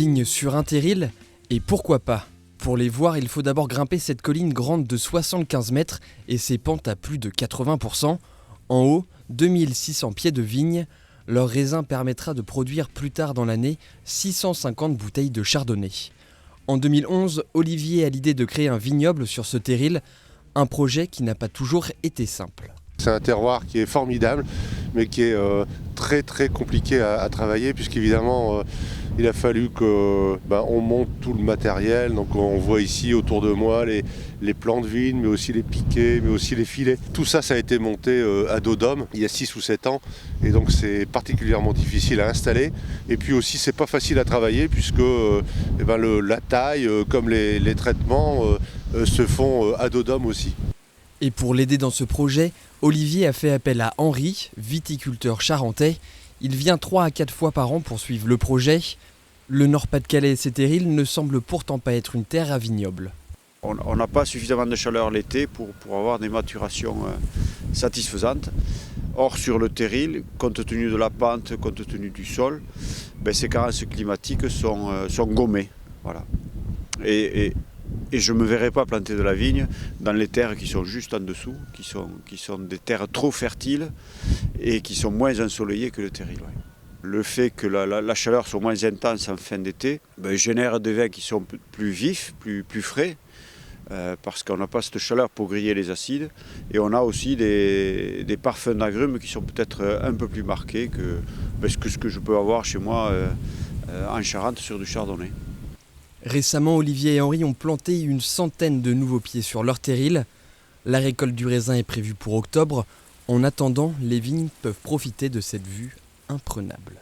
vignes sur un terril, et pourquoi pas? Pour les voir, il faut d'abord grimper cette colline grande de 75 mètres et ses pentes à plus de 80%. En haut, 2600 pieds de vignes. Leur raisin permettra de produire plus tard dans l'année 650 bouteilles de chardonnay. En 2011, Olivier a l'idée de créer un vignoble sur ce terril, un projet qui n'a pas toujours été simple. C'est un terroir qui est formidable, mais qui est très très compliqué à travailler, puisqu'évidemment il a fallu qu'on monte tout le matériel. Donc on voit ici autour de moi les plants de vigne, mais aussi les piquets, mais aussi les filets. Tout ça, ça a été monté à dos d'homme il y a 6 ou 7 ans, et donc c'est particulièrement difficile à installer. Et puis aussi, c'est pas facile à travailler, puisque la taille, comme les traitements, se font à dos d'homme aussi. Et pour l'aider dans ce projet, Olivier a fait appel à Henri, viticulteur charentais. Il vient 3 à 4 fois par an pour suivre le projet. Le Nord-Pas-de-Calais et ses terrils ne semblent pourtant pas être une terre à vignoble. On n'a pas suffisamment de chaleur l'été pour avoir des maturations satisfaisantes. Or, sur le terril, compte tenu de la pente, compte tenu du sol, ces carences climatiques sont gommées. Voilà. Et je ne me verrai pas planter de la vigne dans les terres qui sont juste en dessous, qui sont des terres trop fertiles et qui sont moins ensoleillées que le terril. Ouais. Le fait que la chaleur soit moins intense en fin d'été génère des vins qui sont plus vifs, plus frais, parce qu'on n'a pas cette chaleur pour griller les acides. Et on a aussi des parfums d'agrumes qui sont peut-être un peu plus marqués que ce que je peux avoir chez moi en Charente sur du chardonnay. Récemment, Olivier et Henri ont planté une centaine de nouveaux pieds sur leur terril. La récolte du raisin est prévue pour octobre. En attendant, les vignes peuvent profiter de cette vue imprenable.